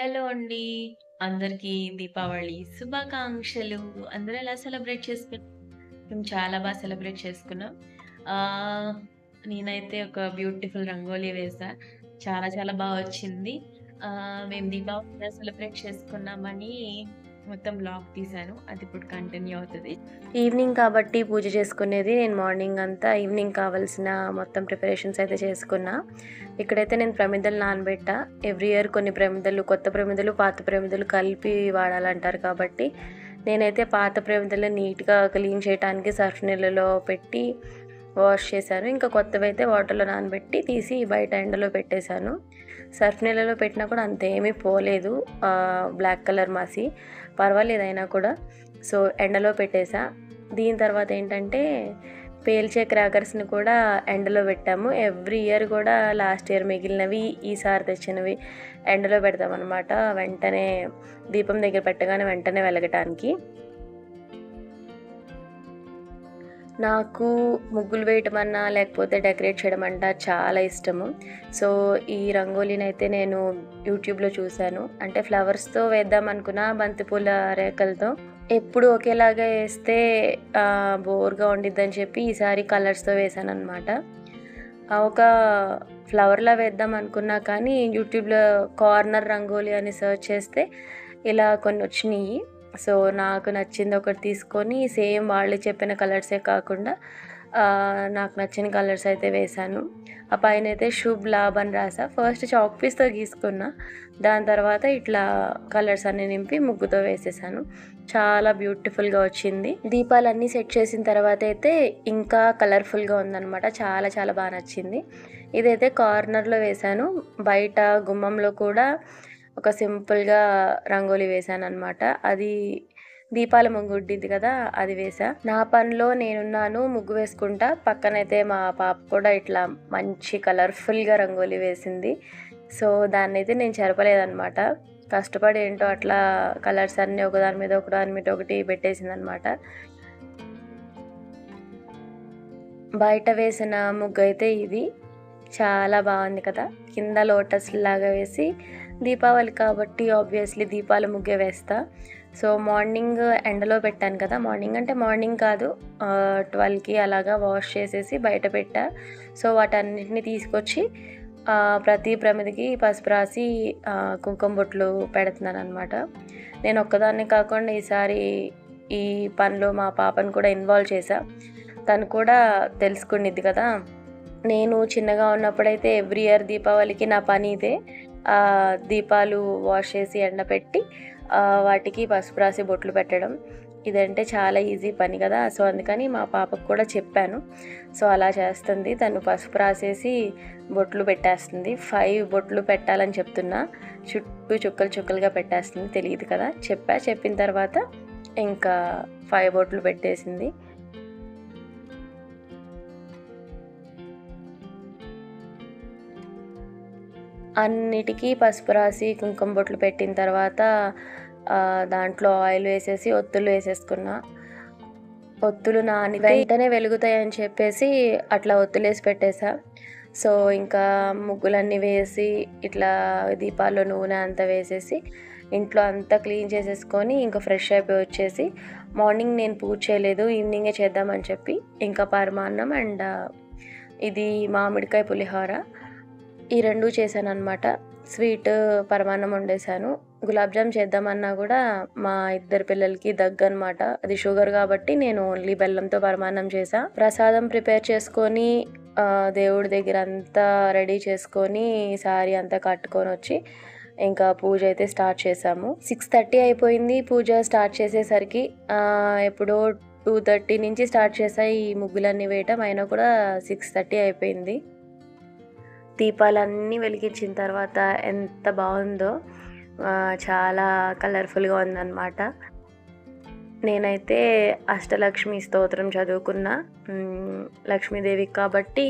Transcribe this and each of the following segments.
Hello అండి. అందరికీ దీపావళి శుభాకాంక్షలు. అందరూ ఎలా సెలబ్రేట్ చేసుకున్నారు? మేము చాలా సెలబ్రేట్ చేసుకున్నాం. ఆహ్, నేనైతే ఒక బ్యూటిఫుల్ రంగోలి వేశా. చాలా చాలా వచ్చింది. మేము దీపావళి ఎలా సెలబ్రేట్ చేసుకున్నామని మొత్తం వ్లాగ్ తీశాను. అది ఇప్పుడు కంటిన్యూ అవుతది. ఈవినింగ్ కాబట్టి పూజ చేసుకునేది. నేను మార్నింగ్ అంతా ఈవినింగ్ కావాల్సిన మొత్తం ప్రిపరేషన్స్ అయితే చేసుకున్నా. ఇక్కడైతే నేను ప్రమిదలు నానబెట్టా. ఎవ్రీ ఇయర్ కొన్ని ప్రమిదలు, కొత్త ప్రమిదలు, పాత ప్రమిదలు కలిపి వాడాలంటారు కాబట్టి నేనైతే పాత ప్రమిదలు నీట్‌గా క్లీన్ చేయటానికి సర్ఫ్ నీళ్ళలో పెట్టి వాష్ చేశాను. ఇంకా కొత్తవైతే వాటర్‌లో నానబెట్టి తీసి బయట ఎండలో పెట్టేశాను. సర్ఫ్ నీళ్ళలో పెట్టినా కూడా అంత ఏమీ పోలేదు. బ్లాక్ కలర్ మసి. పర్వాలేదు అయినా కూడా. సో, ఎండలో పెట్టేసా. దీని తర్వాత ఏంటంటే పేల్చే క్రాకర్స్‌ని కూడా ఎండలో పెట్టాము. ఎవ్రీ ఇయర్ కూడా లాస్ట్ ఇయర్ మిగిలినవి, ఈసారి తెచ్చినవి ఎండలో పెడతామనమాట. వెంటనే దీపం దగ్గర పెట్టగానే వెంటనే వెలగటానికి. నాకు ముగ్గులు వేయటమన్నా, లేకపోతే డెకరేట్ చేయడమంటా చాలా ఇష్టము. సో, ఈ రంగోలీనైతే నేను యూట్యూబ్‌లో చూశాను. అంటే ఫ్లవర్స్‌తో వేద్దామనుకున్నా, బంతిపూల రేకలతో. ఎప్పుడు ఒకేలాగా ఏస్తే బోర్‌గా ఉండిద్దని చెప్పి ఈసారి కలర్స్‌తో వేశాననమాట. ఒక ఫ్లవర్‌లా వేద్దాం అనుకున్నా కానీ యూట్యూబ్‌లో కార్నర్ రంగోలి అని సెర్చ్ చేస్తే ఇలా కొన్నొచ్చినియి. సో, నాకు నచ్చింది ఒకటి తీసుకొని సేమ్ వాళ్ళు చెప్పిన కలర్సే కాకుండా నాకు నచ్చిన కలర్స్ అయితే వేశాను. ఆ పైనైతే శుభ్ లాభ్ అని రాసా. ఫస్ట్ చాక్ పీస్‌తో గీసుకున్నా. దాని తర్వాత ఇట్లా కలర్స్ అన్నీ నింపి ముగ్గుతో వేసేసాను. చాలా బ్యూటిఫుల్‌గా వచ్చింది. దీపాలన్నీ సెట్ చేసిన తర్వాత అయితే ఇంకా కలర్‌ఫుల్‌గా ఉందనమాట. చాలా చాలా నచ్చింది. ఇదైతే కార్నర్‌లో వేశాను. బయట గుమ్మంలో కూడా ఒక సింపుల్‌గా రంగోలి వేశాననమాట. అది దీపాల ముగ్గు ఉండిద్ది కదా! అది వేశా. నా పనిలో నేనున్నాను ముగ్గు వేసుకుంటా. పక్కనైతే మా పాప కూడా ఇట్లా మంచి కలర్‌ఫుల్‌గా రంగోలి వేసింది. సో, దాన్నైతే నేను చెరపలేదనమాట. కష్టపడి ఏంటో అట్లా కలర్స్ అన్నీ ఒకదాని మీద ఒకదాని మీద ఒకటి పెట్టేసిందనమాట. బయట వేసిన ముగ్గయితే ఇది. చాలా బాగుంది కదా! కింద లోటస్‌లాగా వేసి దీపావళి కాబట్టి ఆబ్వియస్లీ దీపాల ముగ్గే వేస్తా. సో, మార్నింగ్ ఎండలో పెట్టాను కదా! మార్నింగ్ అంటే మార్నింగ్ కాదు, 12కి అలాగా వాష్ చేసేసి బయట పెట్టా. సో, వాటన్నిటిని తీసుకొచ్చి ప్రతి ప్రమిదకి పసుపు రాసి కుంకుమ బొట్లు పెడుతున్నాననమాట. నేను ఒక్కదాన్నే కాకుండా ఈసారి ఈ పనిలో మా పాపను కూడా ఇన్వాల్వ్ చేశా. తను కూడా తెలుసుకునిద్ది కదా! నేను చిన్నగా ఉన్నప్పుడైతే ఎవ్రీ ఇయర్ దీపావళికి నా పని ఇదే. దీపాలు వాష్ చేసి ఎండపెట్టి వాటికి పసుపు రాసి బొట్లు పెట్టడం. ఇదంటే చాలా ఈజీ పని కదా! సో, అందుకని మా పాపకు కూడా చెప్పాను. సో, అలా చేస్తుంది. తను పసుపు రాసేసి బొట్లు పెట్టేస్తుంది. 5 బొట్లు పెట్టాలని చెప్తున్నా. చుట్టూ చుక్కలు చుక్కలుగా పెట్టేస్తుంది. తెలీదు కదా! చెప్పిన తర్వాత ఇంకా 5 బొట్లు పెట్టేసింది. అన్నిటికీ పసుపు రాసి కుంకుమ బొట్లు పెట్టిన తర్వాత దాంట్లో ఆయిల్ వేసేసి ఒత్తులు వేసేసుకున్నా. ఒత్తులు నాని వెంటనే వెలుగుతాయని చెప్పేసి అట్లా ఒత్తులేసి పెట్టేసా. సో, ఇంకా ముగ్గులన్నీ వేసి ఇట్లా దీపాల్లో నూనె అంతా వేసేసి ఇంట్లో అంతా క్లీన్ చేసేసుకొని ఇంకా ఫ్రెష్ అయిపోయి వచ్చేసి మార్నింగ్ నేను పూజ చేయలేదు, ఈవినింగే చేద్దామని చెప్పి ఇంకా పరమాన్నం అండ్ ఇది మామిడికాయ పులిహోర ఈ 2 చేశాననమాట. స్వీట్ పరమాన్నం వండేశాను. గులాబ్ జామ్ చేద్దామన్నా కూడా మా ఇద్దరు పిల్లలకి దగ్గనమాట. అది షుగర్ కాబట్టి నేను ఓన్లీ బెల్లంతో పరమాన్నం చేశా. ప్రసాదం ప్రిపేర్ చేసుకొని దేవుడి దగ్గర అంతా రెడీ చేసుకొని సారీ అంతా కట్టుకొనొచ్చి ఇంకా పూజ అయితే స్టార్ట్ చేశాము. 6:30 అయిపోయింది పూజ స్టార్ట్ చేసేసరికి. ఎప్పుడో 2:30 నుంచి స్టార్ట్ చేశా ఈ ముగ్గులన్నీ వేయటం. అయినా కూడా 6:30 అయిపోయింది. దీపాలన్నీ వెలిగించిన తర్వాత ఎంత బాగుందో! చాలా కలర్‌ఫుల్‌గా ఉందనమాట. నేనైతే అష్టలక్ష్మి స్తోత్రం చదువుకున్నా. లక్ష్మీదేవికి కాబట్టి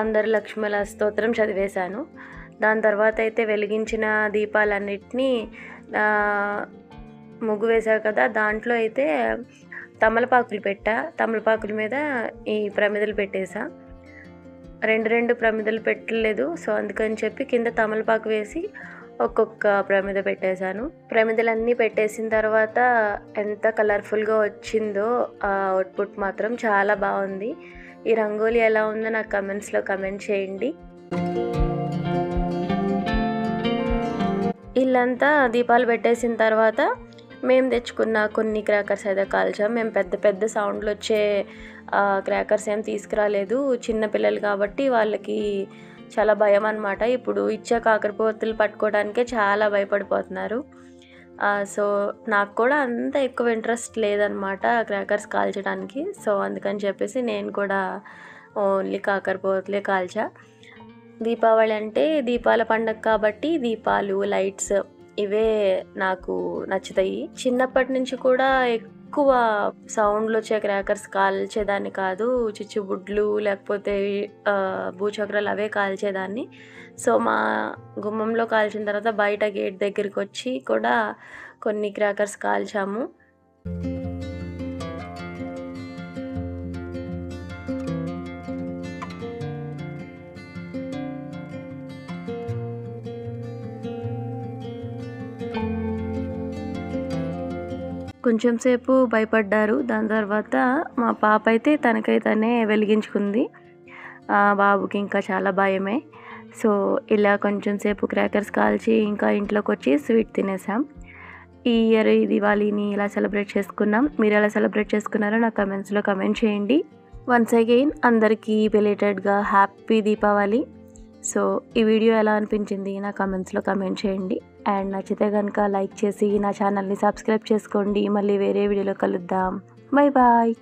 అందరు లక్ష్మీల స్తోత్రం చదివేశాను. దాని తర్వాత అయితే వెలిగించిన దీపాలన్నిటినీ ముగ్గు వేశా కదా! దాంట్లో అయితే తమలపాకులు పెట్టా. తమలపాకుల మీద ఈ ప్రమిదలు పెట్టేశా. 2 ప్రమిదలు పెట్టలేదు. సో, అందుకని చెప్పి కింద తమలపాకు వేసి ఒక్కొక్క ప్రమిద పెట్టేశాను. ప్రమిదలన్నీ పెట్టేసిన తర్వాత ఎంత కలర్ఫుల్గా వచ్చిందో ఆ అవుట్పుట్ మాత్రం చాలా బాగుంది. ఈ రంగోలీ ఎలా ఉందో నాకు కమెంట్స్లో కమెంట్ చేయండి. ఇల్లంతా దీపాలు పెట్టేసిన తర్వాత మేము తెచ్చుకున్న కొన్ని క్రాకర్స్ అయితే కాల్చాం. మేము పెద్ద పెద్ద సౌండ్లు వచ్చే క్రాకర్స్ ఏం తీసుకురాలేదు. చిన్నపిల్లలు కాబట్టి వాళ్ళకి చాలా భయం అనమాట. ఇప్పుడు ఇచ్చే కాకరపోతులు పట్టుకోవడానికే చాలా భయపడిపోతున్నారు. సో నాకు కూడా అంత ఎక్కువ ఇంట్రెస్ట్ లేదనమాట క్రాకర్స్ కాల్చడానికి. సో అందుకని చెప్పేసి నేను కూడా ఓన్లీ కాకరపోతులే కాల్చా. దీపావళి అంటే దీపాల పండగ కాబట్టి దీపాలు, లైట్స్ ఇవే నాకు నచ్చుతాయి. చిన్నప్పటి నుంచి కూడా ఎక్కువ సౌండ్లు వచ్చే క్రాకర్స్ కాల్చేదాన్ని కాదు. చిచ్చుబుడ్లు లేకపోతే భూచక్రాలు అవే కాల్చేదాన్ని. సో మా గుమ్మంలో కాల్చిన తర్వాత బయట గేట్ దగ్గరికి వచ్చి కూడా కొన్ని క్రాకర్స్ కాల్చాము. కొంచెం సేపు భయపడ్డారు. దాని తర్వాత మా పాప అయితే తనకైతేనే వెలిగించుకుంది. బాబుకి ఇంకా చాలా భయమే. సో ఇలా కొంచెం సేపు క్రాకర్స్ కాల్చి ఇంకా ఇంట్లోకి వచ్చి స్వీట్ తినేసాం. ఈ ఇయర్ ఈ దివాళీని ఇలా సెలబ్రేట్ చేసుకున్నాం. మీరు ఎలా సెలబ్రేట్ చేసుకున్నారో నాకు కమెంట్స్లో కమెంట్ చేయండి. వన్స్ అగైన్ అందరికీ బిలేటెడ్గా హ్యాపీ దీపావళి. సో ఈ వీడియో ఎలా అనిపించింది నా కమెంట్స్లో కమెంట్ చేయండి. అండ్ నచ్చితే కనుక లైక్ చేసి నా ఛానల్ని సబ్స్క్రైబ్ చేసుకోండి. మళ్ళీ వేరే వీడియోలో కలుద్దాం. Bye bye.